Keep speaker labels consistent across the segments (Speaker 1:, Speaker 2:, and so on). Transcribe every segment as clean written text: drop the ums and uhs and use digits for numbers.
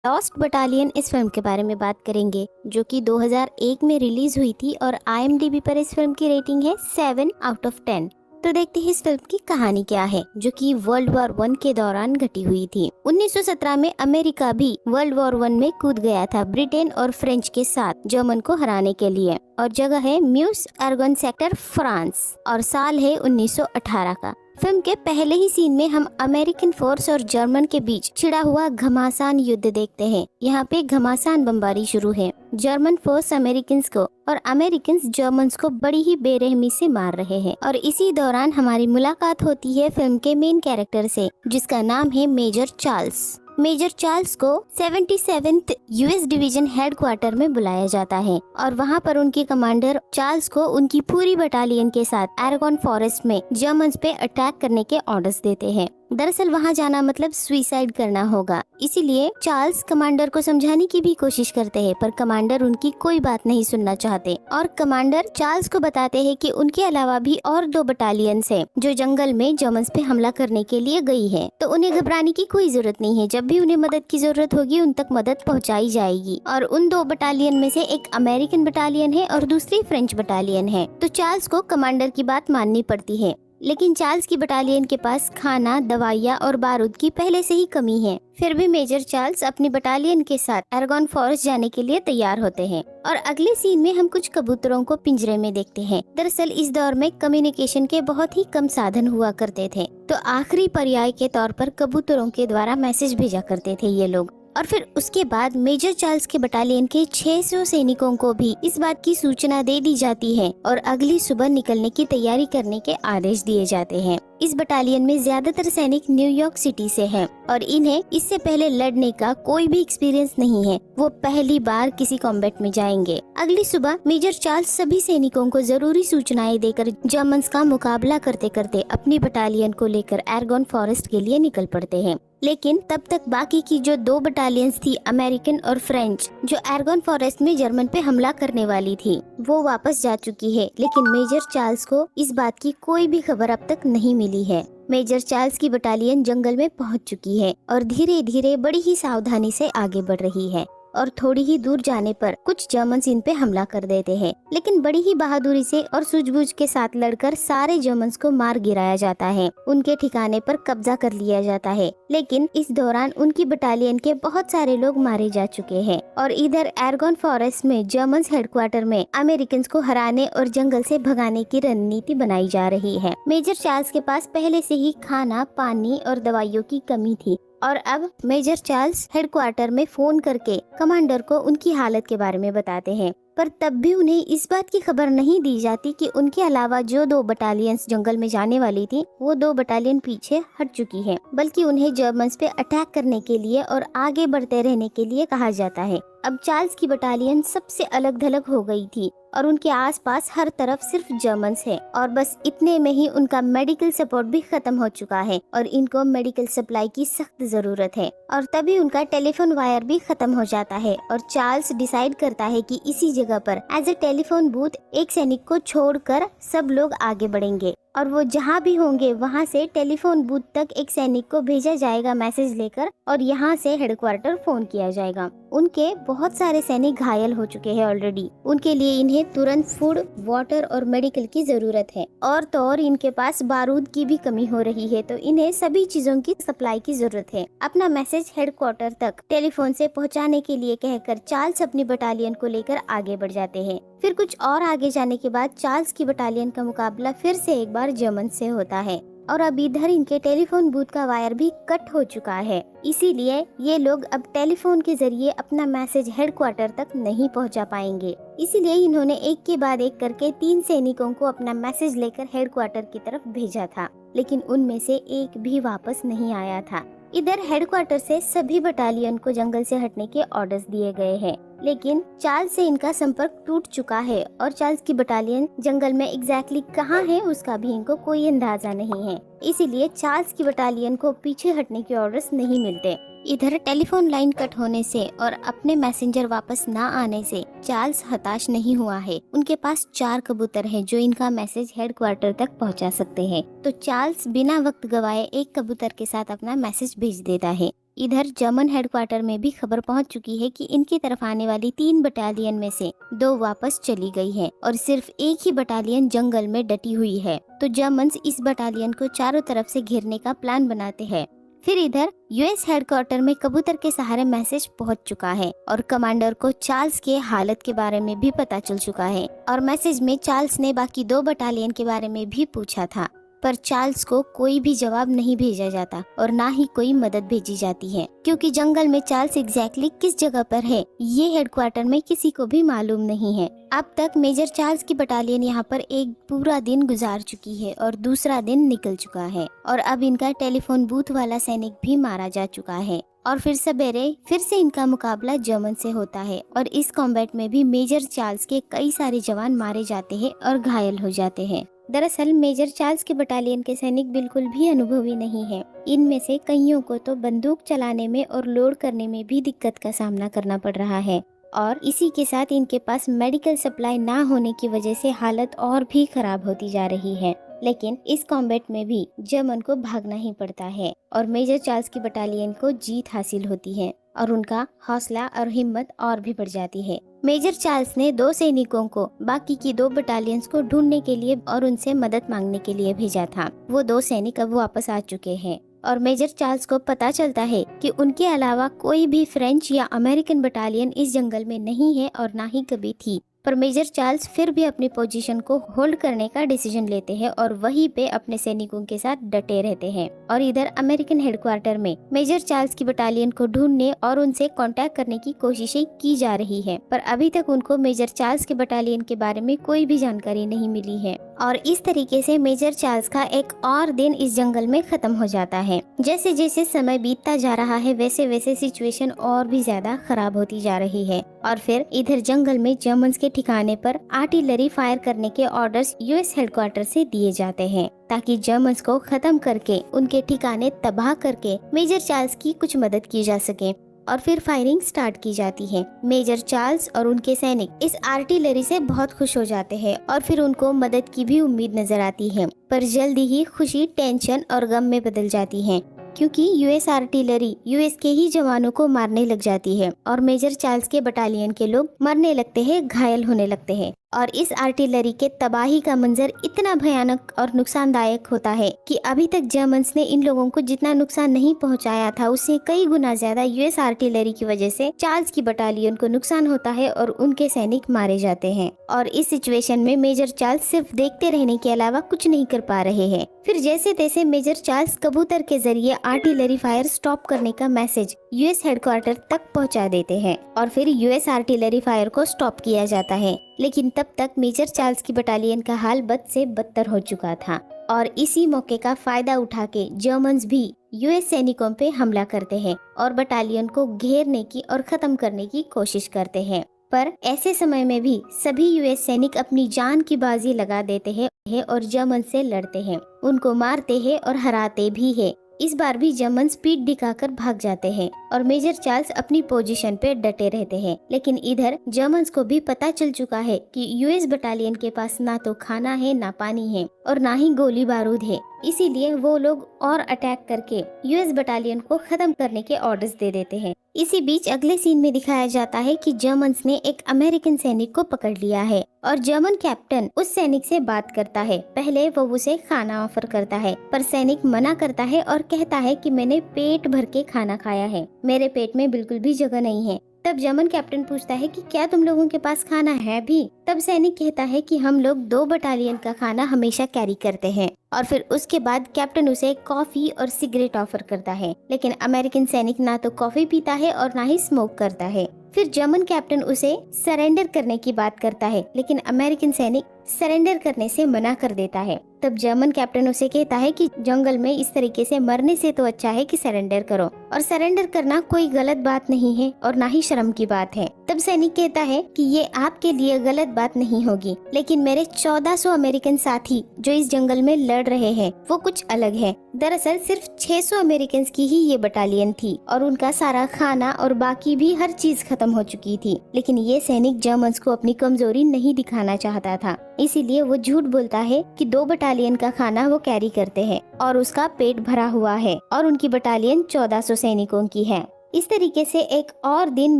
Speaker 1: Lost battalion इस film के बारे में बात करेंगे, जो कि 2001 में रिलीज हुई थी और IMDb पर इस फिल्म की रेटिंग है 7/10। तो देखते हैं इस फिल्म की कहानी क्या है, जो कि वर्ल्ड वॉर 1 के दौरान घटी हुई थी। 1917 में अमेरिका भी वर्ल्ड वॉर 1 में कूद गया था ब्रिटेन और फ्रेंच के साथ जर्मन को हराने के लिए। और जगह है म्यूस एर्गन सेक्टर, फ्रांस, और साल है 1918 का। फिल्म के पहले ही सीन में हम अमेरिकन फोर्स और जर्मन के बीच छिड़ा हुआ घमासान युद्ध देखते हैं। यहाँ पे घमासान बमबारी शुरू है। जर्मन फोर्स अमेरिकन को और अमेरिकन जर्मन्स को बड़ी ही बेरहमी से मार रहे हैं। और इसी दौरान हमारी मुलाकात होती है फिल्म के मेन कैरेक्टर से, जिसका नाम है मेजर चार्ल्स। मेजर चार्ल्स को 77th US डिवीजन हेडक्वार्टर में बुलाया जाता है और वहाँ पर उनके कमांडर चार्ल्स को उनकी पूरी बटालियन के साथ एरागोन फॉरेस्ट में जर्मन्स पे अटैक करने के ऑर्डर्स देते हैं। दरअसल वहाँ जाना मतलब सुसाइड करना होगा, इसीलिए चार्ल्स कमांडर को समझाने की भी कोशिश करते हैं, पर कमांडर उनकी कोई बात नहीं सुनना चाहते। और कमांडर चार्ल्स को बताते हैं कि उनके अलावा भी और 2 बटालियंस हैं जो जंगल में जर्मन्स पे हमला करने के लिए गई है, तो उन्हें घबराने की कोई जरूरत नहीं है। जब भी उन्हें मदद की जरूरत होगी उन तक मदद पहुँचाई जाएगी। और उन 2 बटालियन में से एक अमेरिकन बटालियन है और दूसरी फ्रेंच बटालियन है। तो चार्ल्स को कमांडर की बात माननी पड़ती है, लेकिन चार्ल्स की बटालियन के पास खाना, दवाइयाँ और बारूद की पहले से ही कमी है। फिर भी मेजर चार्ल्स अपनी बटालियन के साथ एरागोन फॉरेस्ट जाने के लिए तैयार होते हैं। और अगले सीन में हम कुछ कबूतरों को पिंजरे में देखते हैं। दरअसल इस दौर में कम्युनिकेशन के बहुत ही कम साधन हुआ करते थे, तो आखिरी पर्याय के तौर पर कबूतरों के द्वारा मैसेज भेजा करते थे ये लोग। और फिर उसके बाद मेजर चार्ल्स के बटालियन के 600 सैनिकों को भी इस बात की सूचना दे दी जाती है और अगली सुबह निकलने की तैयारी करने के आदेश दिए जाते हैं। इस बटालियन में ज्यादातर सैनिक न्यूयॉर्क सिटी से हैं और इन्हें इससे पहले लड़ने का कोई भी एक्सपीरियंस नहीं है। वो पहली बार किसी कॉम्बैट में जाएंगे। अगली सुबह मेजर चार्ल्स सभी सैनिकों को जरूरी सूचनाएं देकर जर्मन्स का मुकाबला करते करते अपनी बटालियन को लेकर एरागोन फॉरेस्ट के लिए निकल पड़ते हैं। लेकिन तब तक बाकी की जो 2 बटालियंस थी, अमेरिकन और फ्रेंच, जो एरागोन फॉरेस्ट में जर्मन पे हमला करने वाली थी, वो वापस जा चुकी है। लेकिन मेजर चार्ल्स को इस बात की कोई भी खबर अब तक नहीं मिली है। मेजर चार्ल्स की बटालियन जंगल में पहुंच चुकी है और धीरे धीरे बड़ी ही सावधानी से आगे बढ़ रही है। और थोड़ी ही दूर जाने पर कुछ जर्मन्स इन पे हमला कर देते हैं, लेकिन बड़ी ही बहादुरी से और सूझबूझ के साथ लड़कर सारे जर्मन्स को मार गिराया जाता है। उनके ठिकाने पर कब्जा कर लिया जाता है। लेकिन इस दौरान उनकी बटालियन के बहुत सारे लोग मारे जा चुके हैं। और इधर एरागोन फॉरेस्ट में जर्मन्स हेडक्वार्टर में अमेरिकन को हराने और जंगल से भगाने की रणनीति बनाई जा रही है। मेजर चार्ल्स के पास पहले से ही खाना, पानी और दवाइयों की कमी थी और अब मेजर चार्ल्स हेडक्वार्टर में फोन करके कमांडर को उनकी हालत के बारे में बताते हैं। पर तब भी उन्हें इस बात की खबर नहीं दी जाती कि उनके अलावा जो 2 बटालियंस जंगल में जाने वाली थी, वो 2 बटालियन पीछे हट चुकी है, बल्कि उन्हें जर्मन्स पे अटैक करने के लिए और आगे बढ़ते रहने के लिए कहा जाता है। अब चार्ल्स की बटालियन सबसे अलग थलग हो गई थी और उनके आसपास हर तरफ सिर्फ जर्मन्स है और बस इतने में ही उनका मेडिकल सपोर्ट भी खत्म हो चुका है और इनको मेडिकल सप्लाई की सख्त जरूरत है। और तभी उनका टेलीफोन वायर भी खत्म हो जाता है और चार्ल्स डिसाइड करता है कि इसी जगह पर एज ए टेलीफोन बूथ एक सैनिक को छोड़कर सब लोग आगे बढ़ेंगे और वो जहाँ भी होंगे वहाँ से टेलीफोन बूथ तक एक सैनिक को भेजा जाएगा मैसेज लेकर और यहाँ से हेडक्वार्टर फोन किया जाएगा। उनके बहुत सारे सैनिक घायल हो चुके हैं ऑलरेडी। उनके लिए इन्हें तुरंत फूड, वाटर और मेडिकल की जरूरत है। और तो और इनके पास बारूद की भी कमी हो रही है, तो इन्हें सभी चीजों की सप्लाई की जरूरत है। अपना मैसेज हेडक्वार्टर तक टेलीफोन से पहुँचाने के लिए कहकर चार्ल्स अपनी बटालियन को लेकर आगे बढ़ जाते हैं। फिर कुछ और आगे जाने के बाद चार्ल्स की बटालियन का मुकाबला फिर से एक बार जर्मन से होता है और अब इधर इनके टेलीफोन बूथ का वायर भी कट हो चुका है। इसीलिए ये लोग अब टेलीफोन के जरिए अपना मैसेज हेडक्वार्टर तक नहीं पहुंचा पाएंगे। इसीलिए इन्होंने एक के बाद एक करके 3 सैनिकों को अपना मैसेज लेकर हेडक्वार्टर की तरफ भेजा था, लेकिन उनमें से एक भी वापस नहीं आया था। इधर हेडक्वार्टर से सभी बटालियन को जंगल से हटने के ऑर्डर्स दिए गए हैं, लेकिन चार्ल्स से इनका संपर्क टूट चुका है और चार्ल्स की बटालियन जंगल में एग्जैक्टली कहाँ है उसका भी इनको कोई अंदाजा नहीं है। इसीलिए चार्ल्स की बटालियन को पीछे हटने के ऑर्डर्स नहीं मिलते। इधर टेलीफोन लाइन कट होने से और अपने मैसेंजर वापस ना आने से चार्ल्स हताश नहीं हुआ है। उनके पास 4 कबूतर हैं जो इनका मैसेज हेडक्वार्टर तक पहुंचा सकते हैं। तो चार्ल्स बिना वक्त गवाए एक कबूतर के साथ अपना मैसेज भेज देता है। इधर जर्मन हेडक्वार्टर में भी खबर पहुंच चुकी है कि इनकी तरफ आने वाली 3 बटालियन में से 2 वापस चली गई है और सिर्फ एक ही बटालियन जंगल में डटी हुई है। तो जर्मन्स इस बटालियन को चारों तरफ से घेरने का प्लान बनाते हैं। फिर इधर यूएस हेडक्वार्टर में कबूतर के सहारे मैसेज पहुंच चुका है और कमांडर को चार्ल्स के हालत के बारे में भी पता चल चुका है और मैसेज में चार्ल्स ने बाकी 2 बटालियन के बारे में भी पूछा था, पर चार्ल्स को कोई भी जवाब नहीं भेजा जाता और ना ही कोई मदद भेजी जाती है, क्योंकि जंगल में चार्ल्स एग्जैक्टली किस जगह पर है ये हेडक्वार्टर में किसी को भी मालूम नहीं है। अब तक मेजर चार्ल्स की बटालियन यहाँ पर एक पूरा दिन गुजार चुकी है और दूसरा दिन निकल चुका है और अब इनका टेलीफोन बूथ वाला सैनिक भी मारा जा चुका है और फिर सवेरे फिर से इनका मुकाबला जर्मन से होता है और इस कॉम्बैट में भी मेजर चार्ल्स के कई सारे जवान मारे जाते हैं और घायल हो जाते हैं। दरअसल मेजर चार्ल्स के बटालियन के सैनिक बिल्कुल भी अनुभवी नहीं है। इनमें से कईयों को तो बंदूक चलाने में और लोड करने में भी दिक्कत का सामना करना पड़ रहा है और इसी के साथ इनके पास मेडिकल सप्लाई ना होने की वजह से हालत और भी खराब होती जा रही है। लेकिन इस कॉम्बैट में भी जर्मन को भागना ही पड़ता है और मेजर चार्ल्स की बटालियन को जीत हासिल होती है और उनका हौसला और हिम्मत और भी बढ़ जाती है। मेजर चार्ल्स ने 2 सैनिकों को बाकी की 2 बटालियंस को ढूंढने के लिए और उनसे मदद मांगने के लिए भेजा था। वो 2 सैनिक अब वापस आ चुके हैं और मेजर चार्ल्स को पता चलता है कि उनके अलावा कोई भी फ्रेंच या अमेरिकन बटालियन इस जंगल में नहीं है और ना ही कभी थी। पर मेजर चार्ल्स फिर भी अपनी पोजीशन को होल्ड करने का डिसीजन लेते हैं और वहीं पे अपने सैनिकों के साथ डटे रहते हैं। और इधर अमेरिकन हेडक्वार्टर में मेजर चार्ल्स की बटालियन को ढूंढने और उनसे कांटेक्ट करने की कोशिशें की जा रही है, पर अभी तक उनको मेजर चार्ल्स के बटालियन के बारे में कोई भी जानकारी नहीं मिली है। और इस तरीके से मेजर चार्ल्स का एक और दिन इस जंगल में खत्म हो जाता है। जैसे जैसे समय बीतता जा रहा है वैसे वैसे सिचुएशन और भी ज्यादा खराब होती जा रही है और फिर इधर जंगल में जर्मन्स के ठिकाने पर आर्टिलरी फायर करने के ऑर्डर्स यूएस हेडक्वार्टर से दिए जाते हैं ताकि जर्मन्स को खत्म करके उनके ठिकाने तबाह करके मेजर चार्ल्स की कुछ मदद की जा सके। और फिर फायरिंग स्टार्ट की जाती है। मेजर चार्ल्स और उनके सैनिक इस आर्टिलरी से बहुत खुश हो जाते हैं और फिर उनको मदद की भी उम्मीद नजर आती है, पर जल्दी ही खुशी टेंशन और गम में बदल जाती है क्योंकि यूएस आर्टिलरी यूएस के ही जवानों को मारने लग जाती है और मेजर चार्ल्स के बटालियन के लोग मरने लगते हैं, घायल होने लगते हैं। और इस आर्टिलरी के तबाही का मंजर इतना भयानक और नुकसानदायक होता है कि अभी तक जर्मन्स ने इन लोगों को जितना नुकसान नहीं पहुंचाया था उससे कई गुना ज्यादा यूएस आर्टिलरी की वजह से चार्ल्स की बटालियन को नुकसान होता है और उनके सैनिक मारे जाते हैं। और इस सिचुएशन में मेजर चार्ल्स सिर्फ देखते रहने के अलावा कुछ नहीं कर पा रहे हैं। फिर जैसे तैसे मेजर चार्ल्स कबूतर के जरिए आर्टिलरी फायर स्टॉप करने का मैसेज यूएस हेडक्वार्टर तक पहुंचा देते हैं और फिर यूएस आर्टिलरी फायर को स्टॉप किया जाता है। लेकिन तब तक मेजर चार्ल्स की बटालियन का हाल बद से बदतर हो चुका था और इसी मौके का फायदा उठा के जर्मन्स भी यूएस सैनिकों पे हमला करते हैं और बटालियन को घेरने की और खत्म करने की कोशिश करते हैं। पर ऐसे समय में भी सभी यूएस सैनिक अपनी जान की बाजी लगा देते हैं और जर्मन से लड़ते हैं, उनको मारते हैं और हराते भी है। इस बार भी जर्मन स्पीड दिखाकर भाग जाते हैं और मेजर चार्ल्स अपनी पोजीशन पे डटे रहते हैं। लेकिन इधर जर्मन्स को भी पता चल चुका है कि यूएस बटालियन के पास ना तो खाना है, ना पानी है और ना ही गोली बारूद है, इसीलिए वो लोग और अटैक करके यूएस बटालियन को खत्म करने के ऑर्डर्स दे देते हैं। इसी बीच अगले सीन में दिखाया जाता है कि जर्मन्स ने एक अमेरिकन सैनिक को पकड़ लिया है और जर्मन कैप्टन उस सैनिक से बात करता है। पहले वो उसे खाना ऑफर करता है पर सैनिक मना करता है और कहता है कि मैंने पेट भर के खाना खाया है, मेरे पेट में बिल्कुल भी जगह नहीं है। तब जर्मन कैप्टन पूछता है कि क्या तुम लोगों के पास खाना है भी? तब सैनिक कहता है कि हम लोग 2 बटालियन का खाना हमेशा कैरी करते हैं और फिर उसके बाद कैप्टन उसे कॉफी और सिगरेट ऑफर करता है। लेकिन अमेरिकन सैनिक ना तो कॉफी पीता है और ना ही स्मोक करता है। फिर जर्मन कैप्टन उसे सरेंडर करने की बात करता है लेकिन अमेरिकन सैनिक सरेंडर करने से मना कर देता है। तब जर्मन कैप्टन उसे कहता है कि जंगल में इस तरीके से मरने से तो अच्छा है कि सरेंडर करो और सरेंडर करना कोई गलत बात नहीं है और ना ही शर्म की बात है। तब सैनिक कहता है कि ये आपके लिए गलत बात नहीं होगी, लेकिन मेरे 1400 अमेरिकन साथी जो इस जंगल में लड़ रहे हैं वो कुछ अलग है। दरअसल सिर्फ 600 अमेरिकन की ही ये बटालियन थी और उनका सारा खाना और बाकी भी हर चीज खत्म हो चुकी थी। लेकिन ये सैनिक जर्मन्स को अपनी कमजोरी नहीं दिखाना चाहता था, इसीलिए वो झूठ बोलता है कि 2 बटालियन बटालियन का खाना वो कैरी करते हैं और उसका पेट भरा हुआ है और उनकी बटालियन 1400 सैनिकों की है। इस तरीके से एक और दिन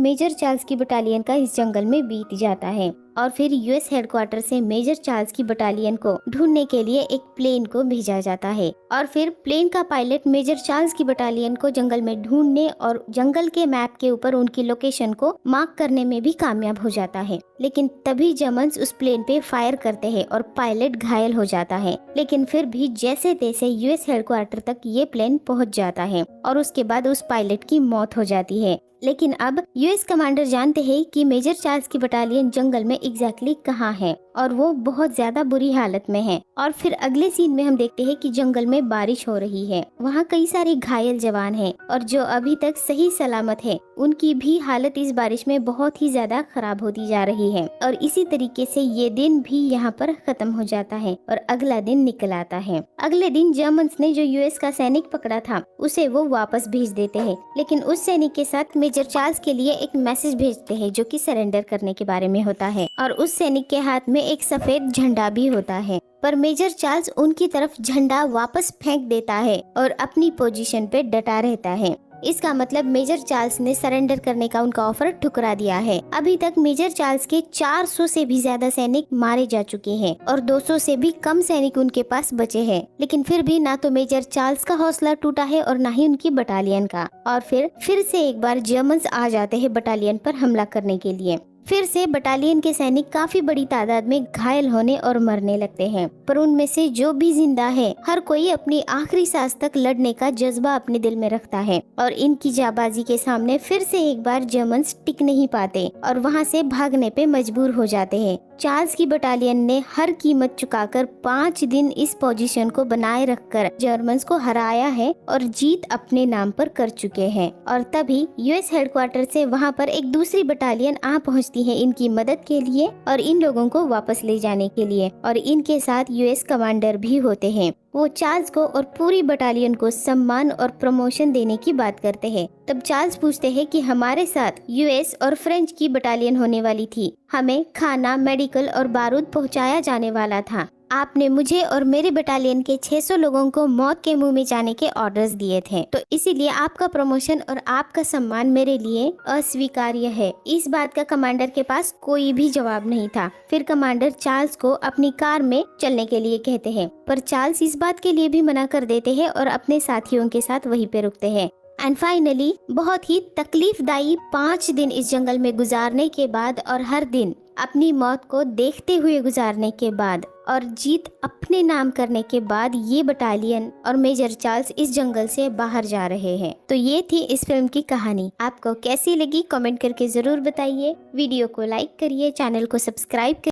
Speaker 1: मेजर चार्ल्स की बटालियन का इस जंगल में बीत जाता है और फिर यूएस हेडक्वार्टर से मेजर चार्ल्स की बटालियन को ढूंढने के लिए एक प्लेन को भेजा जाता है और फिर प्लेन का पायलट मेजर चार्ल्स की बटालियन को जंगल में ढूंढने और जंगल के मैप के ऊपर उनकी लोकेशन को मार्क करने में भी कामयाब हो जाता है। लेकिन तभी जर्मन्स उस प्लेन पे फायर करते हैं और पायलट घायल हो जाता है। लेकिन फिर भी जैसे तैसे यूएस हेडक्वार्टर तक ये प्लेन पहुंच जाता है और उसके बाद उस पायलट की मौत हो जाती है। लेकिन अब यूएस कमांडर जानते हैं कि मेजर चार्ल्स की बटालियन जंगल में एग्जैक्टली कहाँ है और वो बहुत ज्यादा बुरी हालत में है। और फिर अगले सीन में हम देखते हैं कि जंगल में बारिश हो रही है, वहाँ कई सारे घायल जवान हैं और जो अभी तक सही सलामत है उनकी भी हालत इस बारिश में बहुत ही ज्यादा खराब होती जा रही है। और इसी तरीके से ये दिन भी यहाँ पर खत्म हो जाता है और अगला दिन निकल आता है। अगले दिन जर्मन्स ने जो यूएस का सैनिक पकड़ा था उसे वो वापस भेज देते हैं, लेकिन उस सैनिक के साथ मेजर चार्ल्स के लिए एक मैसेज भेजते हैं जो कि सरेंडर करने के बारे में होता है और उस सैनिक के हाथ में एक सफेद झंडा भी होता है। पर मेजर चार्ल्स उनकी तरफ झंडा वापस फेंक देता है और अपनी पोजीशन पे डटा रहता है। इसका मतलब मेजर चार्ल्स ने सरेंडर करने का उनका ऑफर ठुकरा दिया है। अभी तक मेजर चार्ल्स के 400 से भी ज्यादा सैनिक मारे जा चुके हैं और 200 से भी कम सैनिक उनके पास बचे हैं। लेकिन फिर भी ना तो मेजर चार्ल्स का हौसला टूटा है और ना ही उनकी बटालियन का। और फिर से एक बार जर्मन्स आ जाते हैं बटालियन पर हमला करने के लिए। फिर से बटालियन के सैनिक काफी बड़ी तादाद में घायल होने और मरने लगते हैं, पर उनमें से जो भी जिंदा है हर कोई अपनी आखिरी सांस तक लड़ने का जज्बा अपने दिल में रखता है। और इनकी जाबाजी के सामने फिर से एक बार जर्मन्स टिक नहीं पाते और वहां से भागने पे मजबूर हो जाते हैं। चार्ल्स की बटालियन ने हर कीमत चुकाकर 5 दिन इस पोजीशन को बनाए रखकर जर्मन्स को हराया है और जीत अपने नाम पर कर चुके हैं। और तभी यूएस हेडक्वार्टर से वहां पर एक दूसरी बटालियन आ पहुंचती है इनकी मदद के लिए और इन लोगों को वापस ले जाने के लिए। और इनके साथ यूएस कमांडर भी होते हैं। वो चार्ल्स को और पूरी बटालियन को सम्मान और प्रमोशन देने की बात करते हैं। तब चार्ल्स पूछते हैं कि हमारे साथ यूएस और फ्रेंच की बटालियन होने वाली थी, हमें खाना, मेडिकल और बारूद पहुंचाया जाने वाला था। आपने मुझे और मेरे बटालियन के 600 लोगों को मौत के मुंह में जाने के ऑर्डर्स दिए थे, तो इसीलिए आपका प्रमोशन और आपका सम्मान मेरे लिए अस्वीकार्य है। इस बात का कमांडर के पास कोई भी जवाब नहीं था। फिर कमांडर चार्ल्स को अपनी कार में चलने के लिए कहते हैं, पर चार्ल्स इस बात के लिए भी मना कर देते हैं और अपने साथियों के साथ वहीं पे रुकते हैं। एंड फाइनली बहुत ही तकलीफदायी 5 दिन इस जंगल में गुजारने के बाद और हर दिन अपनी मौत को देखते हुए गुजारने के बाद और जीत अपने नाम करने के बाद ये बटालियन और मेजर चार्ल्स इस जंगल से बाहर जा रहे हैं। तो ये थी इस फिल्म की कहानी। आपको कैसी लगी कमेंट करके जरूर बताइए। वीडियो को लाइक करिए, चैनल को सब्सक्राइब करिए।